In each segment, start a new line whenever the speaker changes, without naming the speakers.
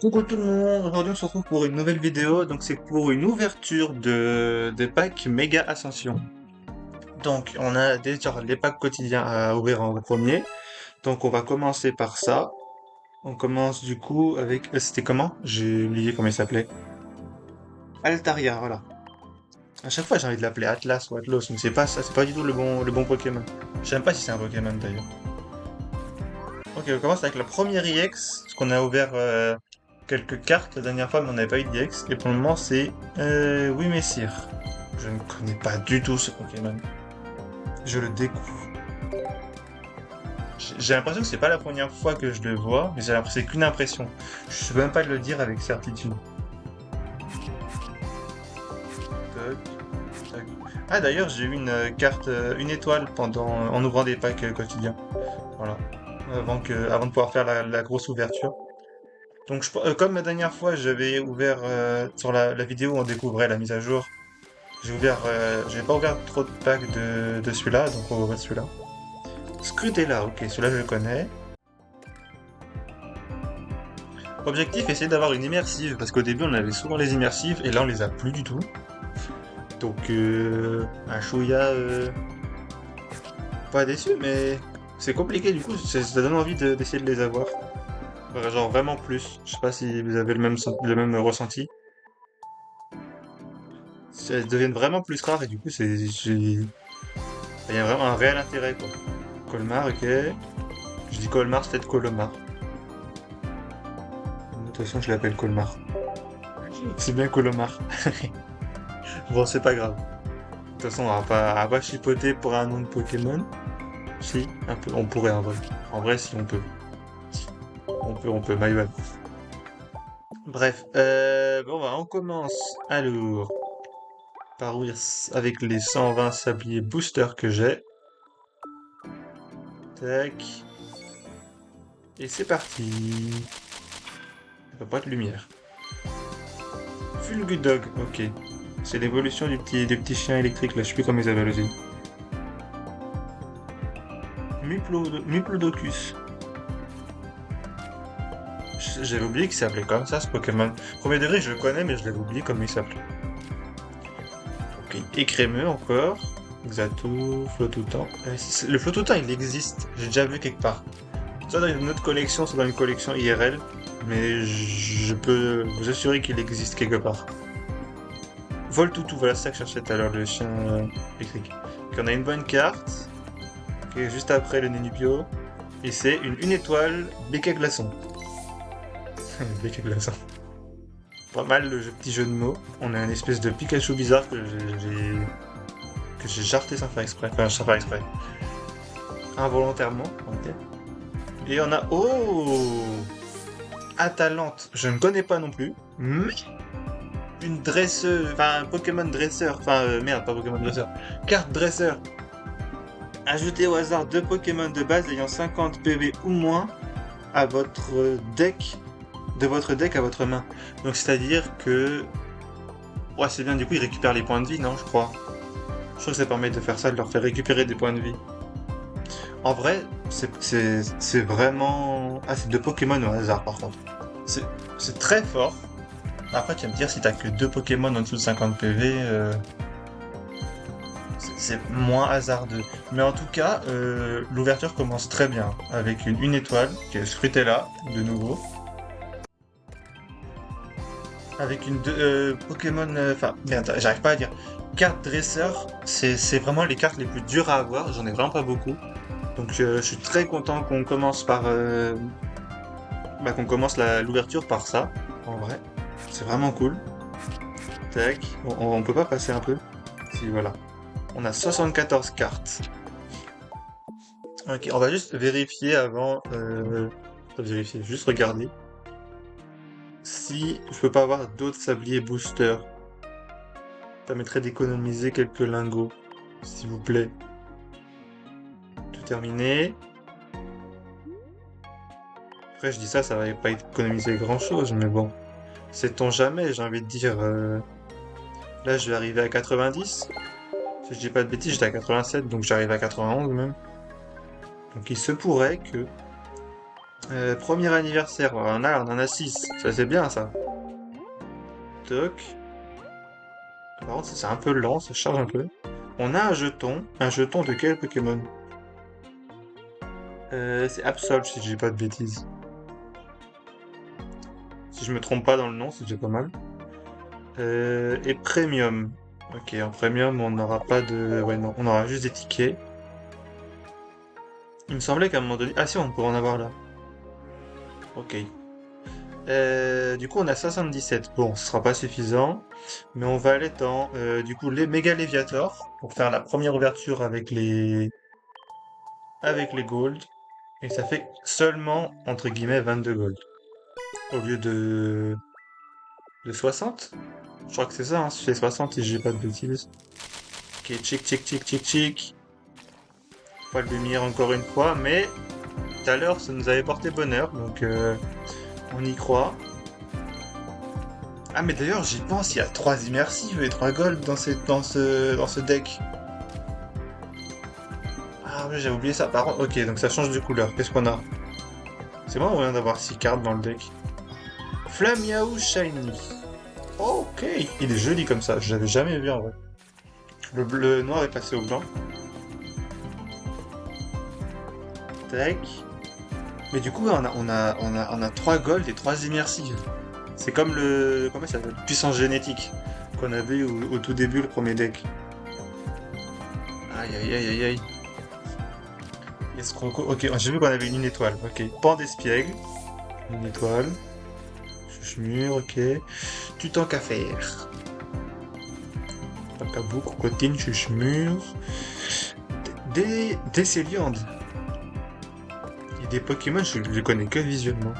Coucou tout le monde, aujourd'hui on se retrouve pour une nouvelle vidéo, donc c'est pour une ouverture des packs Méga Ascension. Donc on a déjà les packs quotidiens à ouvrir en premier, donc on va commencer par ça. On commence du coup avec... c'était comment? J'ai oublié comment il s'appelait. Altaria, voilà. À chaque fois j'ai envie de l'appeler Atlas ou Atlos, mais c'est pas ça, c'est pas du tout le bon Pokémon. Je sais même pas si c'est un Pokémon d'ailleurs. Ok, on commence avec la première EX, parce qu'on a ouvert quelques cartes la dernière fois, mais on n'avait pas eu d'EX. Et pour le moment, c'est oui, Messire. Je ne connais pas du tout ce Pokémon. Je le découvre. J'ai l'impression que c'est pas la première fois que je le vois, mais j'ai l'impression que c'est qu'une impression. Je sais même pas le dire avec certitude. Toc, tac. Ah d'ailleurs, j'ai eu une carte, une étoile en ouvrant des packs quotidiens. Voilà. Avant de pouvoir faire la grosse ouverture. Donc, comme la dernière fois, j'avais ouvert sur la vidéo où on découvrait la mise à jour. J'ai pas ouvert trop de packs de celui-là, donc on va ouvrir celui-là. Scrutella, ok, celui-là je le connais. Objectif, essayer d'avoir une immersive, parce qu'au début on avait souvent les immersives, et là on les a plus du tout. Donc, un Chouïa, pas déçu, mais c'est compliqué du coup, ça donne envie d'essayer de les avoir. Genre vraiment plus. Je sais pas si vous avez le même ressenti. Elles deviennent vraiment plus rares et du coup, il y a vraiment un réel intérêt, quoi. Colmar, ok. Je dis Colmar, c'est peut-être Colomar. De toute façon, je l'appelle Colmar. C'est bien Colomar. Bon, c'est pas grave. De toute façon, on va pas chipoter pour un nom de Pokémon. Si, un peu, on pourrait en vrai. En vrai, si on peut. On peut, my bad. Bref, bon, bah, on commence. Alors, par ouvrir avec les 120 sabliers booster que j'ai. Tac. Et c'est parti. Ça va pas de lumière. Fulgudog, ok. C'est l'évolution du petit chien électrique là, je sais plus comment ils appellent aussi. Muplodocus. J'avais oublié qu'il s'appelait comme ça ce Pokémon. Premier degré, je le connais, mais je l'avais oublié comment il s'appelait. Ok, écrémeux encore. Xato, Flottoutan. Le Flottoutan, il existe. J'ai déjà vu quelque part. Soit dans une autre collection, soit dans une collection IRL. Mais je peux vous assurer qu'il existe quelque part. Voltoutou, voilà c'est ça que je cherchais tout à l'heure, le chien électrique. Donc on a une bonne carte, qui est juste après le Nenupio. Et c'est une étoile Béca Glaçon. Béca Glaçon. Pas mal le petit jeu de mots. On a une espèce de Pikachu bizarre que j'ai jarté sans faire exprès. Enfin, sans faire exprès. Involontairement, ok. Et on a... Oh, Atalante. Je ne connais pas non plus. Mais une dresseuse... Enfin, un Pokémon dresseur. Enfin, merde, pas Pokémon dresseur. Carte dresseur. Ajoutez au hasard deux Pokémon de base ayant 50 PV ou moins à votre deck, de votre deck à votre main. Donc c'est-à-dire que... Ouais, c'est bien, du coup ils récupèrent les points de vie, non, je crois. Je crois que ça permet de faire ça, de leur faire récupérer des points de vie. En vrai, c'est vraiment... Ah, c'est deux Pokémon au hasard par contre. C'est très fort. Après, tu vas me dire, si t'as que deux Pokémon en dessous de 50 PV, c'est moins hasardeux. Mais en tout cas, l'ouverture commence très bien, avec une étoile, qui est Scrutella, de nouveau. Avec Pokémon... Enfin, merde, j'arrive pas à dire. Carte dresseur, c'est vraiment les cartes les plus dures à avoir, j'en ai vraiment pas beaucoup. Donc je suis très content qu'on commence qu'on commence l'ouverture par ça, en vrai. C'est vraiment cool. Tac, on peut pas passer un peu? Si, voilà. On a 74 cartes. Ok, on va juste vérifier avant... pas vérifier, juste regarder. Si je peux pas avoir d'autres sabliers booster. Ça permettrait d'économiser quelques lingots, s'il vous plaît. Tout terminé. Après, je dis ça va pas économiser grand-chose, mais bon. Sait-on jamais, j'ai envie de dire. Là, je vais arriver à 90. Si je dis pas de bêtises, j'étais à 87, donc j'arrive à 91 même. Donc il se pourrait que Premier anniversaire, on en a 6. Ça c'est bien ça. Toc. Par contre, c'est un peu lent, ça charge un peu. On a un jeton. Un jeton de quel Pokémon? C'est Absol, si je dis pas de bêtises. Si je me trompe pas dans le nom, c'est déjà pas mal. Et Premium. Ok, en Premium, on n'aura pas de... Ouais, non, on aura juste des tickets. Il me semblait qu'à un moment donné... Ah si, on pourrait en avoir là. Ok. Du coup, on a 77. Bon, ce sera pas suffisant. Mais on va aller dans, du coup, les Mega Léviator pour faire la première ouverture avec les Gold. Et ça fait seulement, entre guillemets, 22 Gold. Au lieu de 60. Je crois que c'est ça, hein, c'est 60 si j'ai pas de bêtises. Ok, chic, chic, chic, chic, chic. Pas de lumière encore une fois, mais tout à l'heure, ça nous avait porté bonheur, donc on y croit. Ah, mais d'ailleurs, j'y pense, il y a 3 immersives et 3 gold dans ce deck. Ah oui, j'avais oublié ça. Par contre, ok, donc ça change de couleur. Qu'est-ce qu'on a? C'est moi ou rien d'avoir 6 cartes dans le deck? Flamiaou Shiny. Ok, il est joli comme ça. Je l'avais jamais vu en vrai. Le bleu noir est passé au blanc. Tac. Mais du coup, on a 3 gold et 3 immersives. C'est comme le... Comment ça s'appelle? Puissance génétique qu'on avait au tout début, le premier deck. Aïe aïe aïe aïe aïe. Ok, j'ai vu qu'on avait une étoile. Ok, pan d'espiègle. Une étoile. Chuchemur, ok. Tu tant qu'à faire. Pakabou, Crocodile, Chuchemur. Des Céliandes. Et des Pokémon, je les connais que visuellement.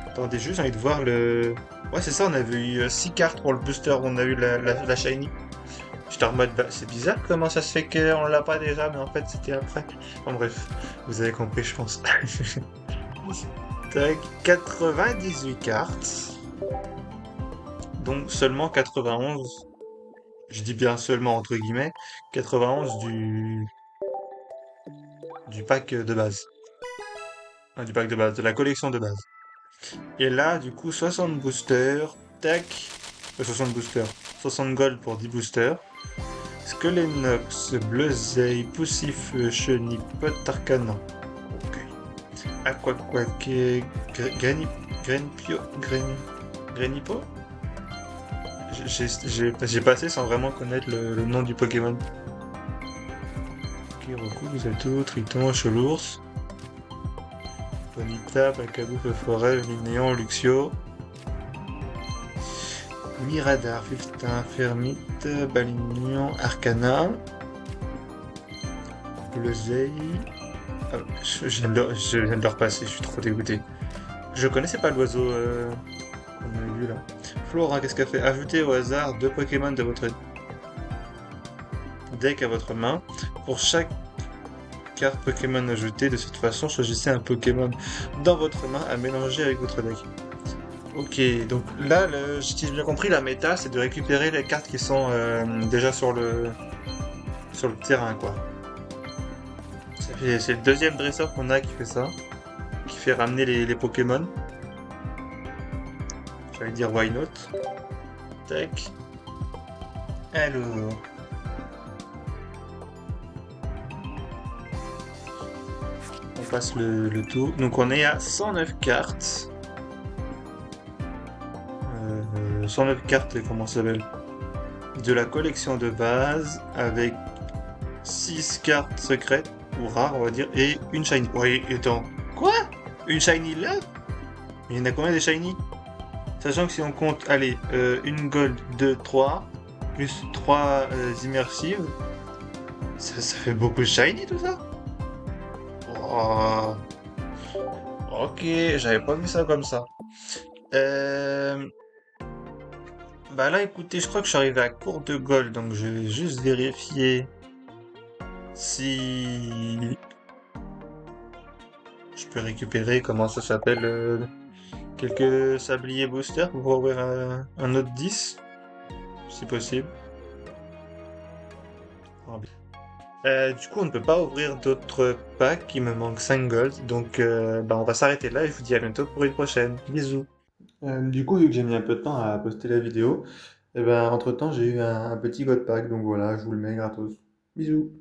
Attendez, juste, j'ai envie de voir le... Ouais, c'est ça, on avait eu 6 cartes pour le booster, on a eu la Shiny. J'étais en mode, bah, c'est bizarre comment ça se fait qu'on l'a pas déjà, mais en fait c'était après. Enfin bref, vous avez compris, je pense. Tac, 98 cartes, donc seulement 91. Je dis bien seulement entre guillemets, 91 du pack de base. Du pack de base, de la collection de base. Et là, du coup, 60 boosters, tac, 60 boosters, 60 gold pour 10 boosters. Skelenox, Bleuzeil, Poussif, Chenipot, Arcanan. Ok. Aquaquaque, Grenipo? J'ai passé sans vraiment connaître le nom du Pokémon. Kiroku, vous êtes tout, Triton, Chelours. Bonita, Bacabou, Forêt, Linéon, Luxio. Miradar, Fiftin, Fermite, Balignon, Arcana. Bleuzeil. Ah, je viens de le repasser, je suis trop dégoûté. Je connaissais pas l'oiseau qu'on a vu là. Flora, qu'est-ce qu'elle fait? Ajoutez au hasard 2 Pokémon de votre deck à votre main. Pour chaque carte Pokémon ajoutée, de cette façon, choisissez un Pokémon dans votre main à mélanger avec votre deck. Ok, donc là, si j'ai bien compris, la méta, c'est de récupérer les cartes qui sont déjà sur le terrain, quoi. C'est le deuxième dresseur qu'on a qui fait ça, qui fait ramener les Pokémon. J'allais dire why not. Tac. Alors. On passe le tour. Donc on est à 109 cartes. 109 cartes, comment ça s'appelle? De la collection de base, avec 6 cartes secrètes, ou rares on va dire, et une shiny. Ouais, attends. Quoi? Une shiny là? Il y en a combien des shiny? Sachant que si on compte, allez, une gold, 2, 3, plus 3 immersives, ça fait beaucoup de shiny tout ça? Oh. Ok, j'avais pas vu ça comme ça. Euh... Bah là, écoutez, je crois que je suis arrivé à court de gold, donc je vais juste vérifier si je peux récupérer, comment ça s'appelle, quelques sabliers boosters pour pouvoir ouvrir un autre 10, si possible. Ah, Du coup, on ne peut pas ouvrir d'autres packs. Il me manque 5 gold. Donc, bah, on va s'arrêter là et je vous dis à bientôt pour une prochaine. Bisous.
Du coup, vu que j'ai mis un peu de temps à poster la vidéo, et ben, entre-temps, j'ai eu un petit code pack, donc voilà, je vous le mets gratos. Bisous.